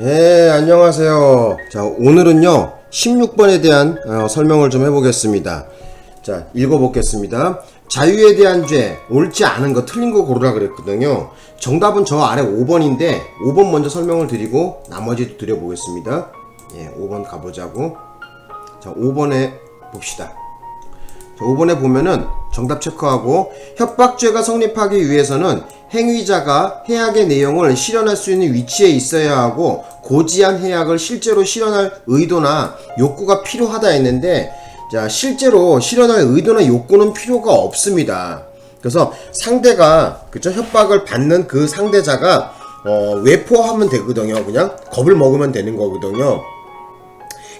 안녕하세요. 자, 오늘은요 16번에 대한 설명을 좀 해보겠습니다. 자, 읽어보겠습니다. 자유에 대한 죄, 옳지 않은 거, 틀린 거 고르라 그랬거든요. 정답은 저 아래 5번인데 5번 먼저 설명을 드리고 나머지도 드려보겠습니다. 5번 가보자고. 자, 5번에 봅시다. 자, 5번에 보면은 정답 체크하고, 협박죄가 성립하기 위해서는 행위자가 해악의 내용을 실현할 수 있는 위치에 있어야 하고, 고지한 해악을 실제로 실현할 의도나 욕구가 필요하다 했는데, 자, 실제로 실현할 의도나 욕구는 필요가 없습니다. 그래서 상대가, 그쵸, 협박을 받는 그 상대자가 외포하면 되거든요. 그냥 겁을 먹으면 되는 거거든요.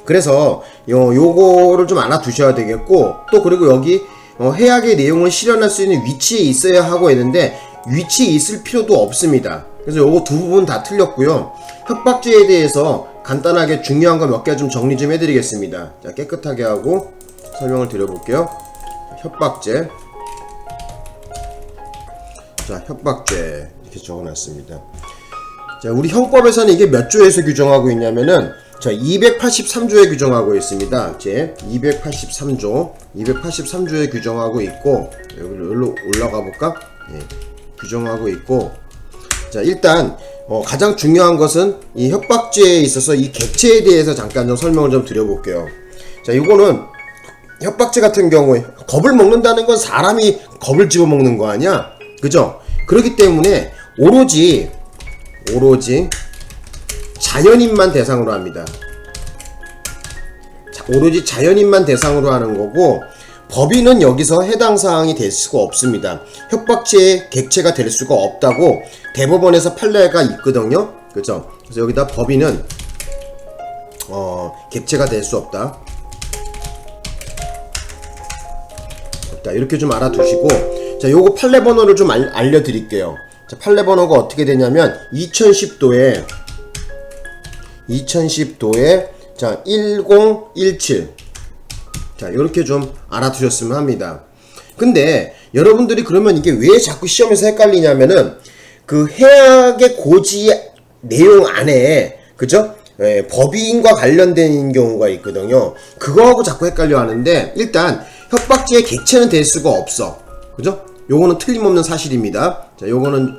그래서 요거를 좀 알아두셔야 되겠고, 또 그리고 여기 해악의 내용을 실현할 수 있는 위치에 있어야 하고 했는데 위치에 있을 필요도 없습니다. 그래서 요거 두 부분 다 틀렸고요. 협박죄에 대해서 간단하게 중요한 거 몇 개 좀 정리 좀 해드리겠습니다. 자, 깨끗하게 하고 설명을 드려볼게요. 협박죄. 자, 협박죄 이렇게 적어놨습니다. 자, 우리 형법에서는 이게 몇 조에서 규정하고 있냐면은, 자, 283조에 규정하고 있습니다. 제 283조에 규정하고 있고, 여기로 올라가 볼까? 규정하고 있고, 자, 일단 가장 중요한 것은 이 협박죄에 있어서 이 객체에 대해서 잠깐 좀 설명을 좀 드려볼게요. 자, 이거는 협박죄 같은 경우에 겁을 먹는다는 건 사람이 겁을 집어먹는 거 아니야? 그죠? 그렇기 때문에 오로지 자연인만 대상으로 합니다. 오로지 자연인만 대상으로 하는 거고, 법인은 여기서 해당 사항이 될 수가 없습니다. 협박죄의 객체가 될 수가 없다고 대법원에서 판례가 있거든요. 그죠? 그래서 여기다 법인은 객체가 될 수 없다. 이렇게 좀 알아두시고, 자, 요거 판례 번호를 좀 알려드릴게요. 자, 판례 번호가 어떻게 되냐면 2010도에 자, 1017. 자, 요렇게 좀 알아두셨으면 합니다. 근데 여러분들이 그러면 이게 왜 자꾸 시험에서 헷갈리냐면은, 그 해악의 고지 내용 안에, 그죠? 법인과 관련된 경우가 있거든요. 그거하고 자꾸 헷갈려 하는데, 일단 협박죄의 객체는 될 수가 없어. 그죠? 요거는 틀림없는 사실입니다. 자, 요거는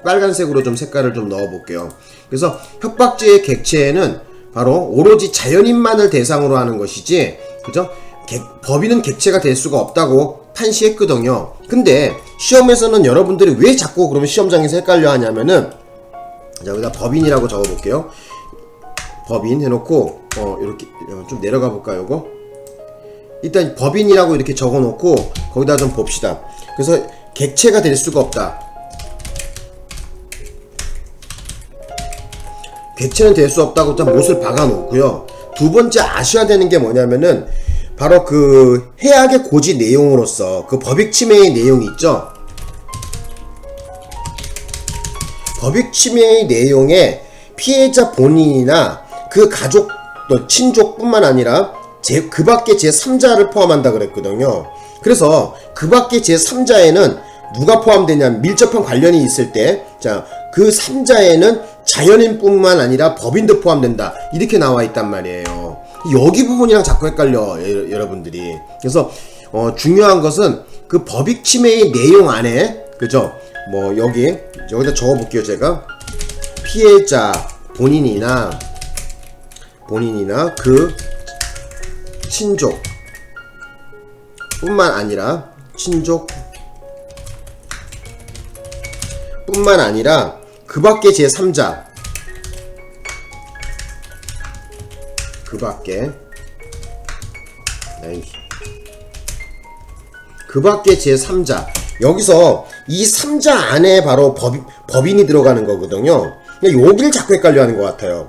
빨간색으로 좀 색깔을 좀 넣어 볼게요. 그래서 협박죄의 객체는 바로 오로지 자연인만을 대상으로 하는 것이지, 그죠? 법인은 객체가 될 수가 없다고 판시했거든요. 근데 시험에서는 여러분들이 왜 자꾸 그러면 시험장에서 헷갈려 하냐면은, 자, 여기다 법인이라고 적어 볼게요. 법인 해놓고, 이렇게 좀 내려가 볼까요, 요거? 일단 법인이라고 이렇게 적어 놓고 거기다 좀 봅시다. 그래서 객체가 될 수가 없다. 객체는 될 수 없다고 일단 못을 박아 놓고요. 두 번째 아셔야 되는 게 뭐냐면은, 바로 그 해악의 고지 내용으로서 그 법익 침해의 내용이 있죠. 법익 침해의 내용에 피해자 본인이나 그 가족 또 친족뿐만 아니라 그 밖에 제3자를 포함한다 그랬거든요. 그래서 그 밖에 제3자에는 누가 포함되냐면, 밀접한 관련이 있을 때, 자, 그 3자에는 자연인뿐만 아니라 법인도 포함된다, 이렇게 나와 있단 말이에요. 여기 부분이랑 자꾸 헷갈려, 여러분들이. 그래서 중요한 것은 그 법익 침해의 내용 안에, 그죠? 뭐 여기다 적어 볼게요. 제가 피해자 본인이나 그 친족 뿐만 아니라 그 밖에 제3자, 그 밖에 제3자, 여기서 이 3자 안에 바로 법인이 들어가는 거거든요. 여기를 자꾸 헷갈려 하는 것 같아요.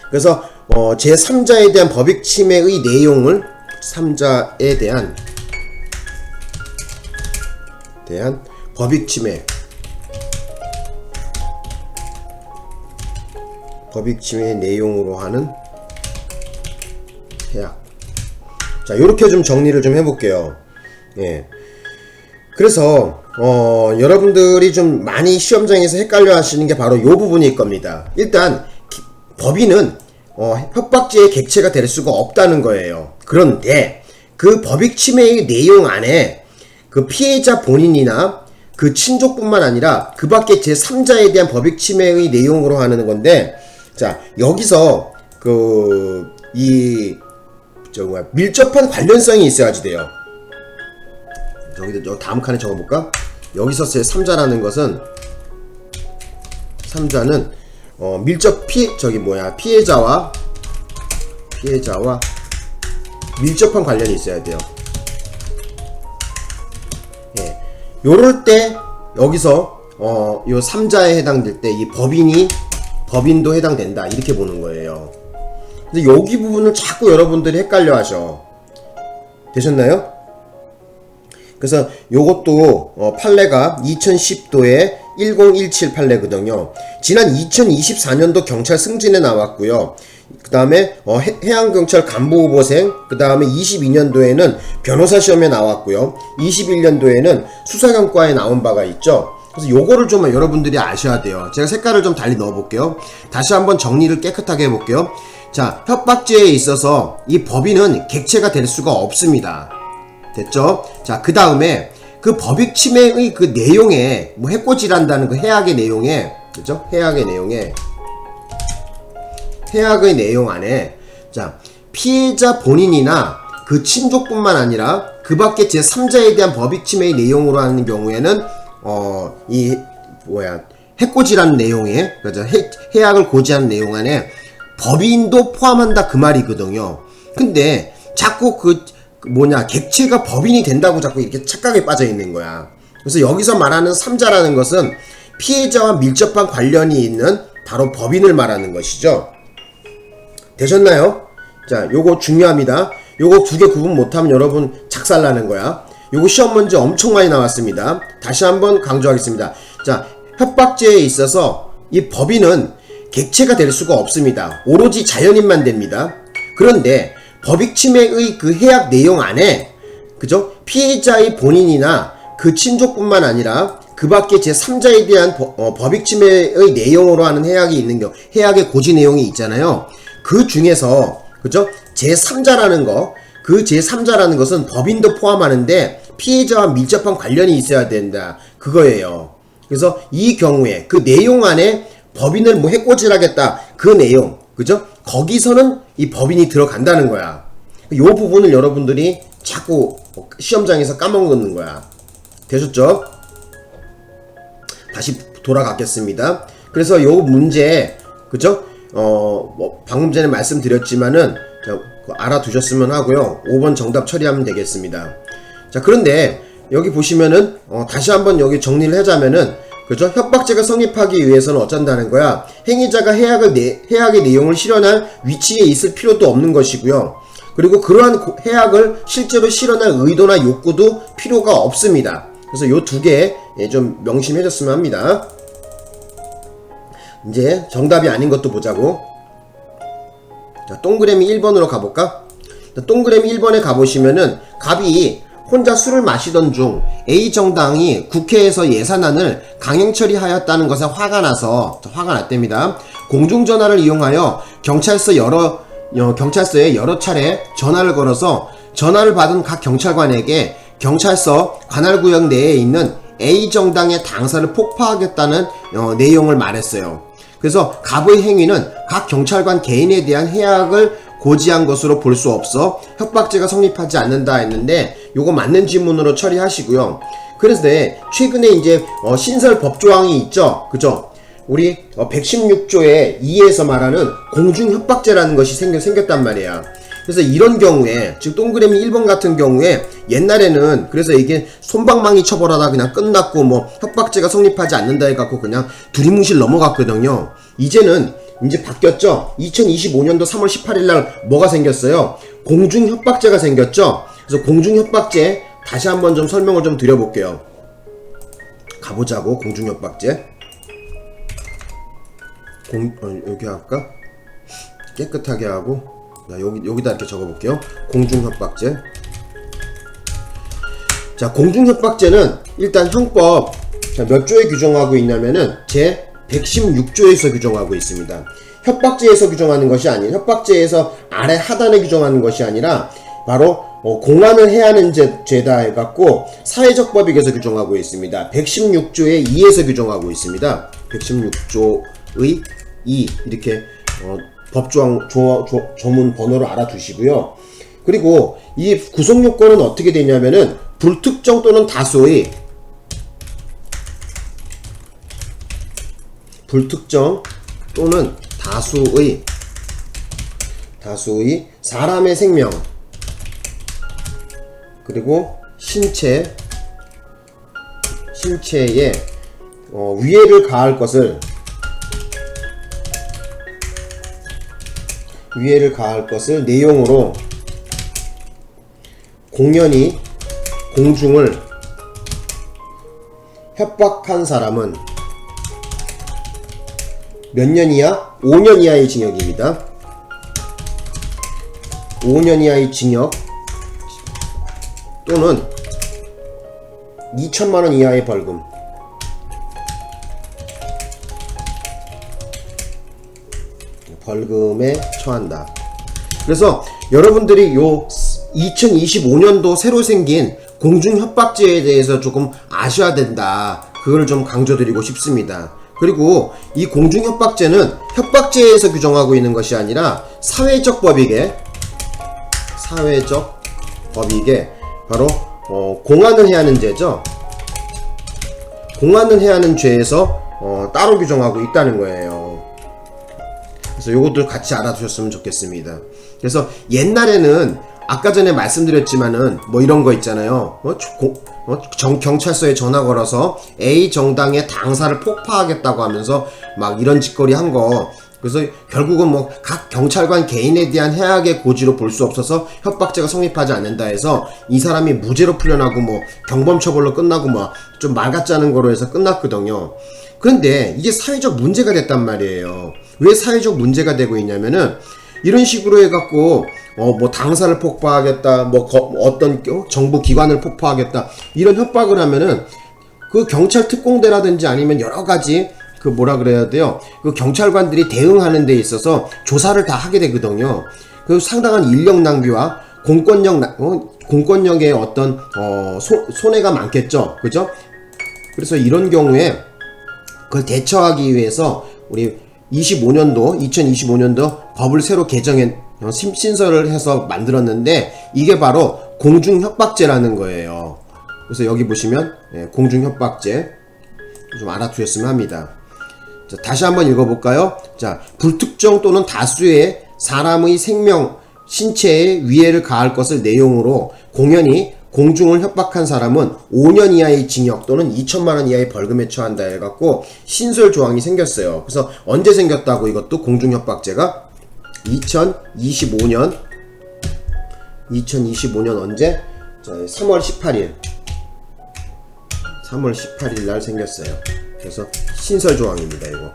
그래서 제3자에 대한 법익 침해의 내용을, 3자에 대한 법익 침해 내용으로 하는 해악. 자, 요렇게 좀 정리를 좀 해볼게요. 그래서 여러분들이 좀 많이 시험장에서 헷갈려 하시는 게 바로 요 부분일 겁니다. 일단 법인은 협박죄의 객체가 될 수가 없다는 거예요. 그런데 그 법익 침해의 내용 안에 그 피해자 본인이나 그 친족뿐만 아니라 그 밖에 제3자에 대한 법익 침해의 내용으로 하는 건데, 자, 여기서 밀접한 관련성이 있어야지 돼요. 저 다음 칸에 적어볼까? 여기서 제3자라는 것은, 3자는 피해자와 밀접한 관련이 있어야 돼요. 예. 요럴 때 여기서 요 3자에 해당될 때 이 법인도 해당된다, 이렇게 보는 거예요. 근데 여기 부분을 자꾸 여러분들이 헷갈려 하셔. 되셨나요? 그래서 요것도 판례가 2010도에 1017 판례거든요. 지난 2024년도 경찰 승진에 나왔고요. 그 다음에 해양경찰 간부후보생, 그 다음에 22년도에는 변호사 시험에 나왔고요. 21년도에는 수사관과에 나온 바가 있죠. 그래서 요거를 좀 여러분들이 아셔야 돼요. 제가 색깔을 좀 달리 넣어볼게요. 다시 한번 정리를 깨끗하게 해볼게요. 자, 협박죄에 있어서 이 법인은 객체가 될 수가 없습니다. 됐죠? 자, 그 다음에 그 법익 침해의 그 내용에, 뭐 해코지란다는 그 해악의 내용에, 그죠? 해악의 내용 안에, 자, 피해자 본인이나 그 친족뿐만 아니라 그 밖에 제3자에 대한 법익 침해의 내용으로 하는 경우에는 해코지라는 내용에, 그죠? 해악을 고지하는 내용 안에 법인도 포함한다, 그 말이거든요. 근데 자꾸 객체가 법인이 된다고 자꾸 이렇게 착각에 빠져 있는 거야. 그래서 여기서 말하는 3자라는 것은 피해자와 밀접한 관련이 있는 바로 법인을 말하는 것이죠. 되셨나요? 자, 요거 중요합니다. 요거 두 개 구분 못하면 여러분 작살나는 거야. 요거 시험 문제 엄청 많이 나왔습니다. 다시 한번 강조하겠습니다. 자, 협박죄에 있어서 이 법인은 객체가 될 수가 없습니다. 오로지 자연인만 됩니다. 그런데 법익 침해의 그 해약 내용 안에, 그죠? 피해자의 본인이나 그 친족뿐만 아니라 그 밖에 제3자에 대한 법익 침해의 내용으로 하는 해약이 있는 경우, 해약의 고지 내용이 있잖아요. 그 중에서, 그죠? 제3자라는 거, 그 제3자라는 것은 법인도 포함하는데 피해자와 밀접한 관련이 있어야 된다, 그거예요. 그래서 이 경우에 그 내용 안에 법인을 해코지하겠다, 그 내용, 그죠? 거기서는 이 법인이 들어간다는 거야. 요 부분을 여러분들이 자꾸 시험장에서 까먹는 거야. 되셨죠? 다시 돌아가겠습니다. 그래서 요 문제, 그죠? 방금 전에 말씀드렸지만은 알아두셨으면 하고요. 5번 정답 처리하면 되겠습니다. 자, 그런데 여기 보시면은 다시 한번 여기 정리를 하자면은, 그죠? 협박죄가 성립하기 위해서는 어쩐다는 거야? 행위자가 해악의 내용을 실현할 위치에 있을 필요도 없는 것이고요. 그리고 그러한 해악을 실제로 실현할 의도나 욕구도 필요가 없습니다. 그래서 요 두 개 좀 명심해 줬으면 합니다. 이제 정답이 아닌 것도 보자고. 자, 동그라미 1번으로 가볼까? 자, 동그라미 1번에 가보시면은 갑이 혼자 술을 마시던 중 A정당이 국회에서 예산안을 강행 처리하였다는 것에 화가 났답니다. 공중전화를 이용하여 경찰서에 여러 차례 전화를 걸어서 전화를 받은 각 경찰관에게 경찰서 관할구역 내에 있는 A정당의 당사를 폭파하겠다는 내용을 말했어요. 그래서 갑의 행위는 각 경찰관 개인에 대한 해악을 고지한 것으로 볼 수 없어 협박죄가 성립하지 않는다 했는데, 요거 맞는 지문으로 처리하시고요. 그래서 최근에 이제 신설 법조항이 있죠, 그죠? 우리 116조의 2에서 말하는 공중협박죄라는 것이 생겼단 말이야. 그래서 이런 경우에, 즉 동그라미 1번 같은 경우에 옛날에는 그래서 이게 솜방망이 처벌하다 그냥 끝났고 협박죄가 성립하지 않는다 해갖고 그냥 두리뭉실 넘어갔거든요. 이제는 이제 바뀌었죠. 2025년도 3월 18일날 뭐가 생겼어요? 공중협박죄가 생겼죠. 그래서 공중협박죄 다시 한번 좀 설명을 좀 드려볼게요. 가보자고. 공중협박죄 여기 할까? 깨끗하게 하고, 여기다 이렇게 적어볼게요. 공중협박죄. 자, 공중협박죄는 일단 형법 몇 조에 규정하고 있냐면은 제 116조에서 규정하고 있습니다. 협박죄에서 규정하는 것이 아닌, 협박죄에서 아래 하단에 규정하는 것이 아니라 바로 공안을 해야 하는 죄다 해갖고 사회적 법익에서 규정하고 있습니다. 116조의 2에서 규정하고 있습니다. 116조의 2 이렇게 법조항 조문 번호를 알아두시고요. 그리고 이 구속 요건은 어떻게 되냐면은 불특정 또는 다수의 불특정 또는 다수의 사람의 생명 그리고 신체에 위해를 가할 것을 내용으로 공연히 공중을 협박한 사람은 몇 년 이하? 5년 이하의 징역입니다. 5년 이하의 징역 또는 2천만원 이하의 벌금. 벌금에 처한다. 그래서 여러분들이 요 2025년도 새로 생긴 공중협박죄에 대해서 조금 아셔야 된다. 그걸 좀 강조드리고 싶습니다. 그리고 이 공중협박죄는 협박죄에서 규정하고 있는 것이 아니라 사회적 법익에 바로 공안을 해야 하는 죄죠. 공안을 해야 하는 죄에서 따로 규정하고 있다는 거예요. 그래서 요것도 같이 알아두셨으면 좋겠습니다. 그래서 옛날에는 아까 전에 말씀드렸지만은 뭐 이런 거 있잖아요. 경찰서에 전화 걸어서 A 정당의 당사를 폭파하겠다고 하면서 막 이런 짓거리 한 거. 그래서 결국은 뭐 각 경찰관 개인에 대한 해악의 고지로 볼 수 없어서 협박죄가 성립하지 않는다 해서 이 사람이 무죄로 풀려나고 뭐 경범처벌로 끝나고 뭐 좀 말 같지 않은 거로 해서 끝났거든요. 그런데 이게 사회적 문제가 됐단 말이에요. 왜 사회적 문제가 되고 있냐면은 이런 식으로 해갖고 뭐 당사를 폭파하겠다, 뭐 어떤 정부 기관을 폭파하겠다 이런 협박을 하면은 그 경찰 특공대라든지 아니면 여러 가지 그 뭐라 그래야 돼요? 그 경찰관들이 대응하는 데 있어서 조사를 다 하게 되거든요. 그 상당한 인력 낭비와 공권력의 어떤 손해가 많겠죠, 그죠? 그래서 이런 경우에 그걸 대처하기 위해서 우리 2025년도 법을 새로 개정해 신설을 해서 만들었는데 이게 바로 공중협박죄라는 거예요. 그래서 여기 보시면 공중협박죄 좀 알아두셨으면 합니다. 자, 다시 한번 읽어볼까요? 자, 불특정 또는 다수의 사람의 생명, 신체에 위해를 가할 것을 내용으로 공연히 공중을 협박한 사람은 5년 이하의 징역 또는 2천만원 이하의 벌금에 처한다 해갖고 신설 조항이 생겼어요. 그래서 언제 생겼다고 이것도 공중협박죄가 2025년 언제? 자, 3월 18일 날 생겼어요. 그래서 신설 조항입니다, 이거.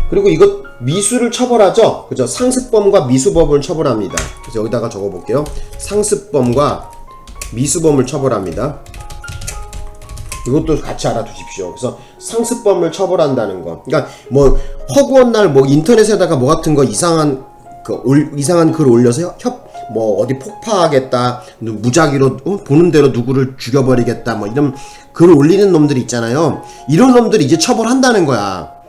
그리고 이것 미수를 처벌하죠. 그죠? 상습범과 미수범을 처벌합니다. 그래서 여기다가 적어볼게요. 상습범과 미수범을 처벌합니다. 이것도 같이 알아두십시오. 그래서 상습범을 처벌한다는 거. 그러니까 뭐 허구한 날 뭐 인터넷에다가 뭐 같은 거 이상한 글 올려서 뭐 어디 폭파하겠다, 무작위로 보는 대로 누구를 죽여버리겠다, 뭐 이런 글 올리는 놈들이 있잖아요. 이런 놈들이 이제 처벌한다는 거야.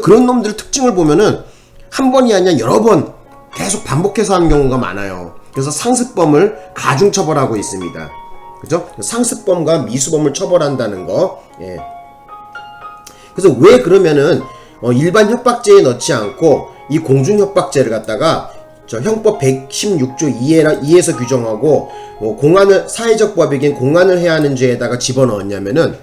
그런 놈들 특징을 보면은 한 번이 아니라 여러 번 계속 반복해서 하는 경우가 많아요. 그래서 상습범을 가중 처벌하고 있습니다. 그죠? 상습범과 미수범을 처벌한다는 거. 예. 그래서 왜 그러면은 일반 협박죄에 넣지 않고 이 공중협박죄를 갖다가 저 형법 116조 2에서 규정하고 사회적 법익인 공안을 해야 하는 죄에다가 집어넣었냐면은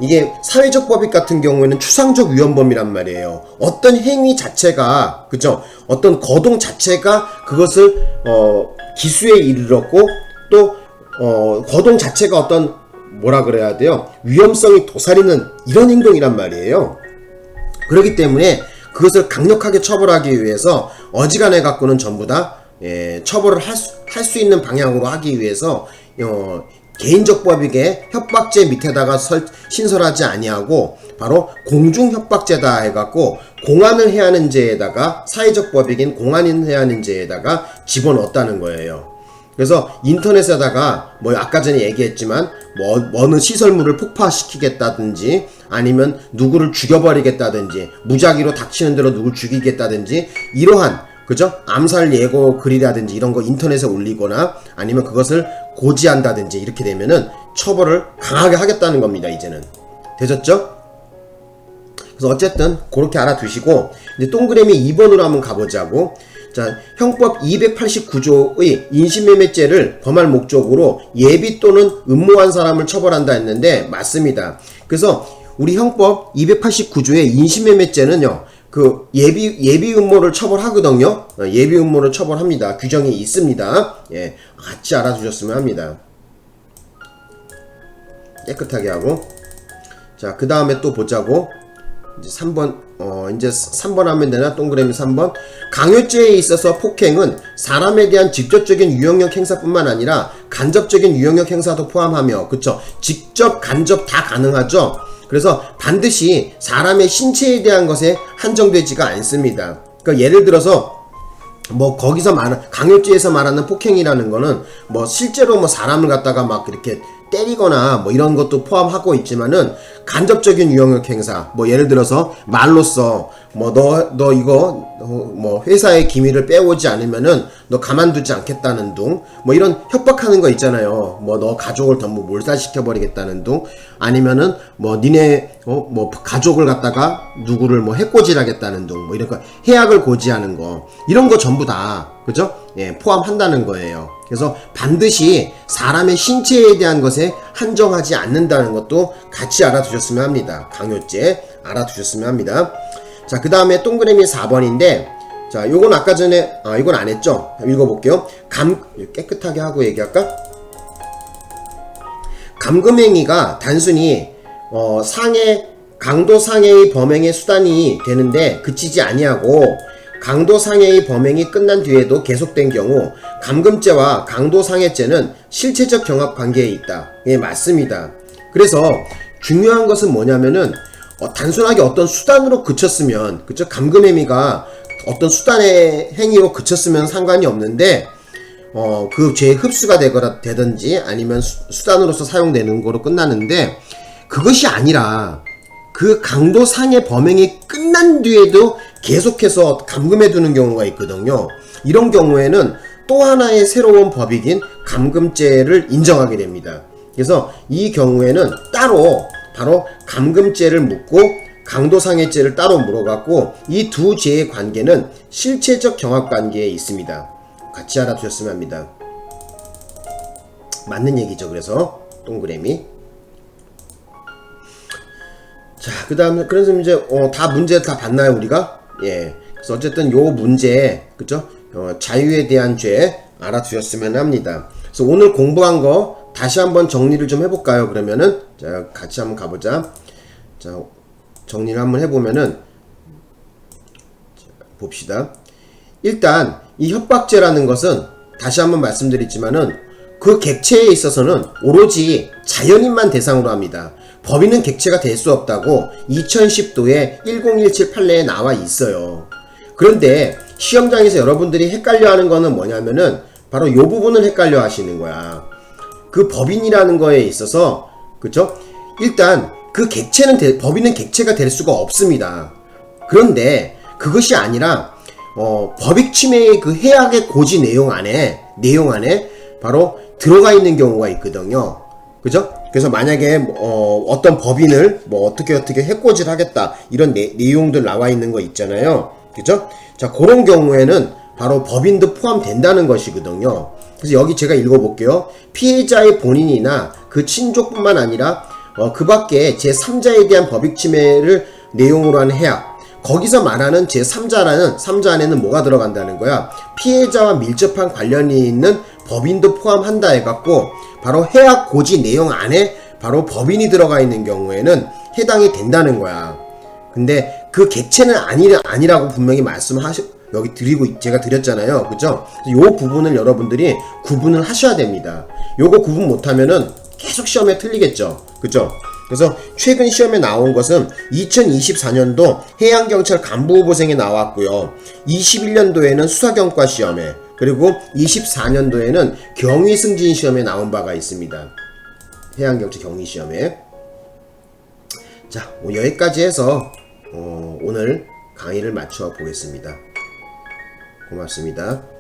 이게 사회적 법익 같은 경우에는 추상적 위헌범이란 말이에요. 어떤 행위 자체가, 그죠? 어떤 거동 자체가 그것을 기수에 이르렀고 또 거동 자체가 어떤 뭐라 그래야 돼요? 위험성이 도사리는 이런 행동이란 말이에요. 그렇기 때문에 그것을 강력하게 처벌하기 위해서 어지간해 갖고는 전부 다 처벌을 할 수 있는 방향으로 하기 위해서 개인적 법익에 협박죄 밑에다가 신설하지 아니하고 바로 공중협박죄다 해갖고 공안을 해야 하는 죄에다가 사회적 법익인 공안을 해야 하는 죄에다가 집어넣었다는 거예요. 그래서 인터넷에다가 뭐 아까 전에 얘기했지만 어느 시설물을 폭파시키겠다든지 아니면 누구를 죽여버리겠다든지 무작위로 닥치는 대로 누구를 죽이겠다든지 이러한 그죠? 암살 예고 글이라든지 이런 거 인터넷에 올리거나 아니면 그것을 고지한다든지 이렇게 되면은 처벌을 강하게 하겠다는 겁니다. 이제는 되셨죠? 그래서 어쨌든 그렇게 알아두시고 이제 동그라미 2번으로 한번 가보자고. 자, 형법 289조의 인신매매죄를 범할 목적으로 예비 또는 음모한 사람을 처벌한다 했는데 맞습니다. 그래서 우리 형법 289조의 인신매매죄는요. 그 예비 음모를 처벌하거든요. 예비 음모를 처벌합니다. 규정이 있습니다. 예, 같이 알아두셨으면 합니다. 깨끗하게 하고. 자, 그 다음에 또 보자고. 이제 3번, 이제 3번 하면 되나? 동그라미 3번. 강요죄에 있어서 폭행은 사람에 대한 직접적인 유형력 행사뿐만 아니라 간접적인 유형력 행사도 포함하며, 그쵸? 직접, 간접 다 가능하죠? 그래서 반드시 사람의 신체에 대한 것에 한정되지가 않습니다. 그러니까 예를 들어서 뭐 거기서 강요죄에서 말하는 폭행이라는 거는 뭐 실제로 뭐 사람을 갖다가 막 이렇게 때리거나 뭐 이런 것도 포함하고 있지만은 간접적인 유형력 행사, 뭐 예를 들어서 말로써 뭐 너 이거 뭐 회사의 기밀을 빼오지 않으면은 너 가만두지 않겠다는 둥, 뭐 이런 협박하는 거 있잖아요. 뭐 너 가족을 전부 몰살시켜 버리겠다는 둥, 아니면은 뭐 니네 뭐 가족을 갖다가 누구를 뭐 해코지하겠다는 둥, 뭐 이런 거 해악을 고지하는 거, 이런 거 전부 다 그죠? 예, 포함한다는 거예요. 그래서 반드시 사람의 신체에 대한 것에 한정하지 않는다는 것도 같이 알아두셨으면 합니다. 강요죄 알아두셨으면 합니다. 자, 그 다음에 동그라미 4번인데, 자, 요건 아까 전에, 이건 안 했죠? 읽어볼게요. 깨끗하게 하고 얘기할까? 감금행위가 단순히, 강도 상해의 범행의 수단이 되는데 그치지 아니하고, 강도 상해의 범행이 끝난 뒤에도 계속된 경우 감금죄와 강도 상해죄는 실체적 경합 관계에 있다. 예, 맞습니다. 그래서 중요한 것은 뭐냐면은 단순하게 어떤 수단으로 그쳤으면, 그쵸? 감금 행위가 어떤 수단의 행위로 그쳤으면 상관이 없는데 그 죄의 흡수가 되든지 아니면 수단으로서 사용되는 거로 끝나는데, 그것이 아니라 그 강도 상해 범행이 끝난 뒤에도 계속해서 감금해두는 경우가 있거든요. 이런 경우에는 또 하나의 새로운 법익인 감금죄를 인정하게 됩니다. 그래서 이 경우에는 따로 바로 감금죄를 묻고 강도상해죄를 따로 물어갖고 이 두 죄의 관계는 실체적 경합관계에 있습니다. 같이 알아두셨으면 합니다. 맞는 얘기죠. 그래서 동그라미. 자, 그 다음에 그래서 이제 문제 다 봤나요 우리가? 예. 그래서 어쨌든 요 문제, 그죠? 자유에 대한 죄 알아두셨으면 합니다. 그래서 오늘 공부한 거 다시 한번 정리를 좀 해볼까요? 그러면은 자, 같이 한번 가보자. 자, 정리를 한번 해보면은 자, 봅시다. 일단 이 협박죄라는 것은 다시 한번 말씀드리지만은 그 객체에 있어서는 오로지 자연인만 대상으로 합니다. 법인은 객체가 될 수 없다고 2010도에 1017 판례에 나와 있어요. 그런데 시험장에서 여러분들이 헷갈려 하는 거는 뭐냐면은 바로 요 부분을 헷갈려 하시는 거야. 그 법인이라는 거에 있어서, 그쵸? 일단 그 객체는 법인은 객체가 될 수가 없습니다. 그런데 그것이 아니라 법익 침해의 그 해악의 고지 내용 안에 바로 들어가 있는 경우가 있거든요. 그죠? 그래서 만약에 어떤 법인을 뭐 어떻게 해코지를 하겠다 이런 내용들 나와 있는 거 있잖아요. 그죠? 자, 그런 경우에는 바로 법인도 포함된다는 것이거든요. 그래서 여기 제가 읽어볼게요. 피해자의 본인이나 그 친족뿐만 아니라 그 밖에 제3자에 대한 법익 침해를 내용으로 하는 해악, 거기서 말하는 제3자라는 3자 안에는 뭐가 들어간다는 거야? 피해자와 밀접한 관련이 있는 법인도 포함한다 해갖고 바로 해악 고지 내용 안에 바로 법인이 들어가 있는 경우에는 해당이 된다는 거야. 근데 그 객체는 아니라고 분명히 여기 제가 드렸잖아요. 그죠? 요 부분을 여러분들이 구분을 하셔야 됩니다. 요거 구분 못하면은 계속 시험에 틀리겠죠. 그죠? 그래서 최근 시험에 나온 것은 2024년도 해양경찰 간부후보생에 나왔고요. 21년도에는 수사경과 시험에, 그리고 24년도에는 경위승진 시험에 나온 바가 있습니다. 해양경찰 경위시험에. 자, 여기까지 해서 오늘 강의를 마쳐 보겠습니다. 고맙습니다.